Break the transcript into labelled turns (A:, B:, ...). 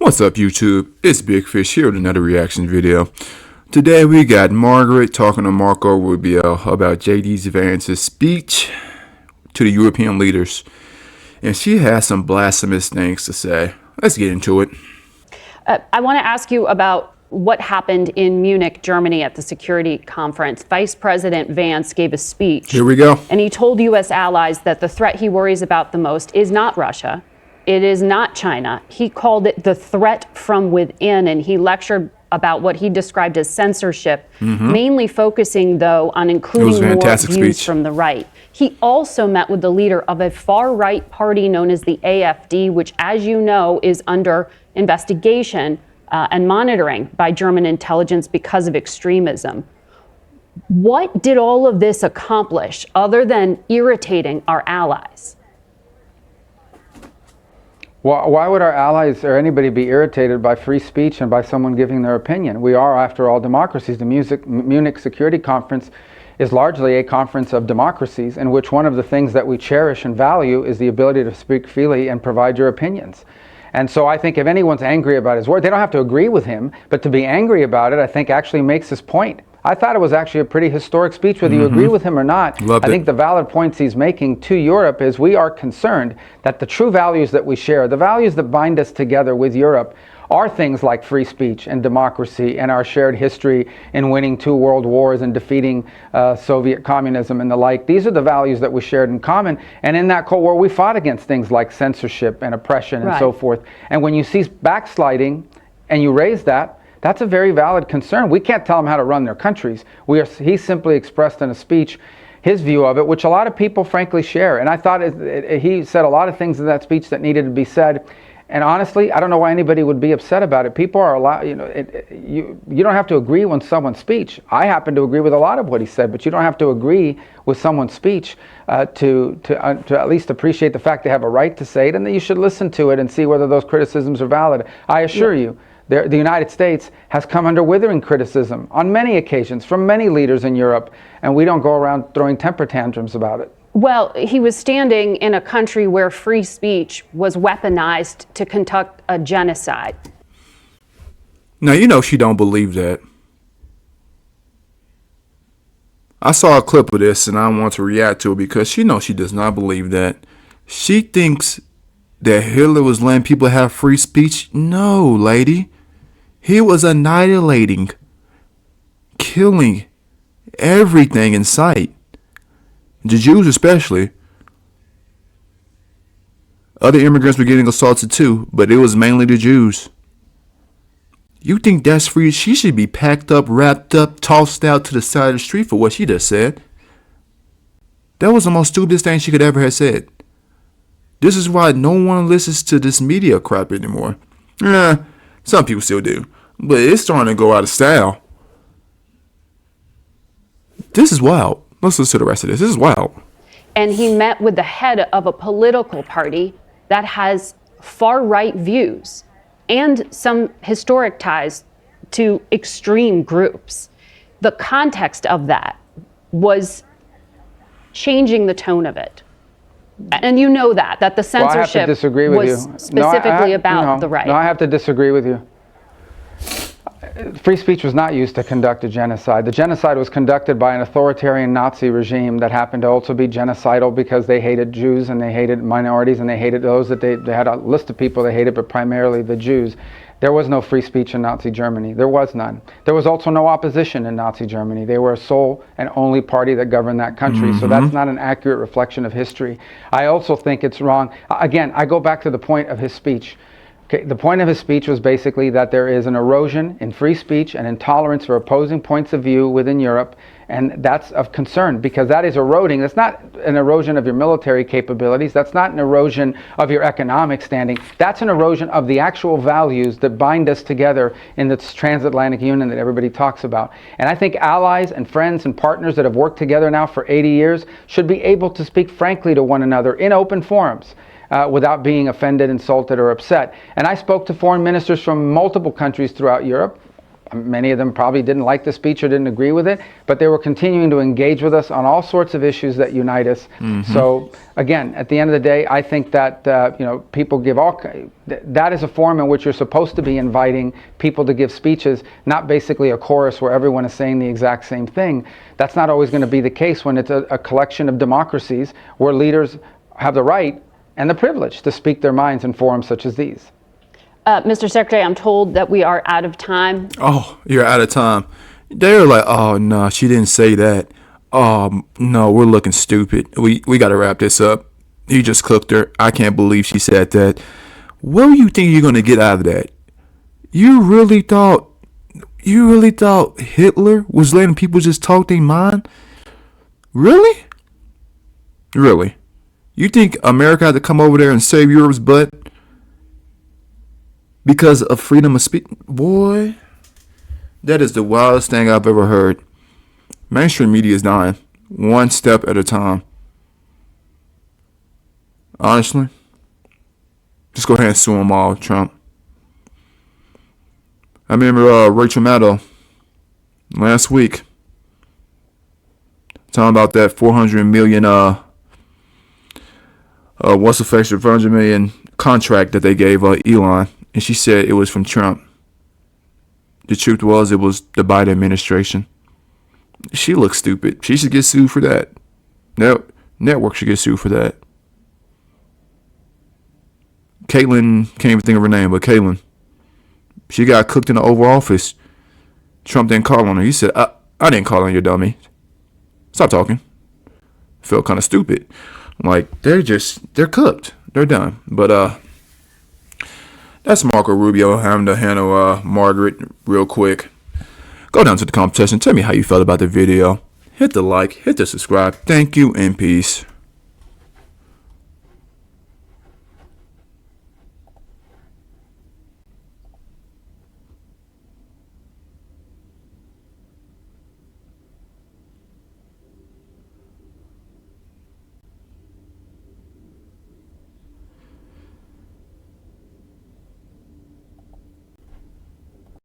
A: What's up, YouTube? It's Big Fish here with another reaction video. Today we got Margaret talking to Marco Rubio about JD Vance's speech to the European leaders. And she has some blasphemous things to say. Let's get into it.
B: I want to ask you about what happened in Munich, Germany at the security conference. Vice President Vance gave a speech.
A: Here we go.
B: And he told U.S. allies that the threat he worries about the most is not Russia. It is not China. He called it the threat from within, and he lectured about what he described as censorship, mainly focusing, though, on including more views from the right. He also met with the leader of a far-right party known as the AfD, which, as you know, is under investigation and monitoring by German intelligence because of extremism. What did all of this accomplish other than irritating our allies?
C: Well, why would our allies or anybody be irritated by free speech and by someone giving their opinion? We are, after all, democracies. The Munich Security Conference is largely a conference of democracies in which one of the things that we cherish and value is the ability to speak freely and provide your opinions. And so I think if anyone's angry about his words, they don't have to agree with him, but to be angry about it, I think actually makes his point. I thought it was actually a pretty historic speech, whether you agree with him or not. I think the valid points he's making to Europe is we are concerned that the true values that we share, the values that bind us together with Europe, are things like free speech and democracy and our shared history in winning 2 world wars and defeating Soviet communism and the like. These are the values that we shared in common. And in that Cold War, we fought against things like censorship and oppression and so forth. And when you see backsliding and you raise that, that's a very valid concern. We can't tell them how to run their countries. He simply expressed in a speech his view of it, which a lot of people frankly share. And I thought he said a lot of things in that speech that needed to be said. And honestly, I don't know why anybody would be upset about it. People are allowed, you don't have to agree with someone's speech. I happen to agree with a lot of what he said, but you don't have to agree with someone's speech to at least appreciate the fact they have a right to say it, and that you should listen to it and see whether those criticisms are valid. I assure you, the United States has come under withering criticism on many occasions from many leaders in Europe, and we don't go around throwing temper tantrums about it.
B: Well, he was standing in a country where free speech was weaponized to conduct a genocide.
A: Now, you know she don't believe that. I saw a clip of this and I want to react to it because she knows she does not believe that. She thinks that Hitler was letting people have free speech. No, lady. He was annihilating, killing everything in sight. The Jews especially. Other immigrants were getting assaulted too, but it was mainly the Jews. You think that's free? She should be packed up, wrapped up, tossed out to the side of the street for what she just said. That was the most stupidest thing she could ever have said. This is why no one listens to this media crap anymore. Some people still do, but it's starting to go out of style. This is wild. Let's listen to the rest of this. This is wild.
B: And he met with the head of a political party that has far-right views and some historic ties to extreme groups. The context of that was changing the tone of it. And you know that the censorship was specifically about the right.
C: No, I have to disagree with you. Free speech was not used to conduct a genocide. The genocide was conducted by an authoritarian Nazi regime that happened to also be genocidal because they hated Jews and they hated minorities and they hated those that they had a list of people they hated, but primarily the Jews. There was no free speech in Nazi Germany. There was none. There was also no opposition in Nazi Germany. They were a sole and only party that governed that country. So that's not an accurate reflection of history. I also think it's wrong. Again, I go back to the point of his speech. Okay, the point of his speech was basically that there is an erosion in free speech and intolerance for opposing points of view within Europe, and that's of concern because that is eroding. That's not an erosion of your military capabilities. That's not an erosion of your economic standing. That's an erosion of the actual values that bind us together in this transatlantic union that everybody talks about. And I think allies and friends and partners that have worked together now for 80 years should be able to speak frankly to one another in open forums. Without being offended, insulted, or upset. And I spoke to foreign ministers from multiple countries throughout Europe, Many of them probably didn't like the speech or didn't agree with it, but they were continuing to engage with us on all sorts of issues that unite us. So again, at the end of the day, I think that people give that is a forum in which you're supposed to be inviting people to give speeches, not basically a chorus where everyone is saying the exact same thing. That's not always going to be the case when it's a collection of democracies where leaders have the right and the privilege to speak their minds in forums such as these.
B: Mr. Secretary, I'm told that we are out of time.
A: Oh, you're out of time. They're like, oh no, she didn't say that. Oh no, we're looking stupid. We got to wrap this up. You just cooked her. I can't believe she said that. What do you think you're gonna get out of that? You really thought Hitler was letting people just talk their mind? Really? Really? You think America had to come over there and save Europe's butt because of freedom of speech? Boy, that is the wildest thing I've ever heard. Mainstream media is dying, one step at a time. Honestly, just go ahead and sue them all, Trump. I remember Rachel Maddow last week talking about that 400 million what's the factor 400 million contract that they gave Elon, and she said it was from Trump. The truth was it was the Biden administration. She looks stupid. She should get sued for that. No, network should get sued for that. Caitlyn, can't even think of her name, but Caitlyn, she got cooked in the Oval Office. Trump didn't call on her. He said, I didn't call on you, dummy. Stop talking. Felt kind of stupid. Like, they're cooked. They're done. But that's Marco Rubio having to handle Margaret real quick. Go down to the comment section. Tell me how you felt about the video. Hit the like, hit the subscribe. Thank you and peace.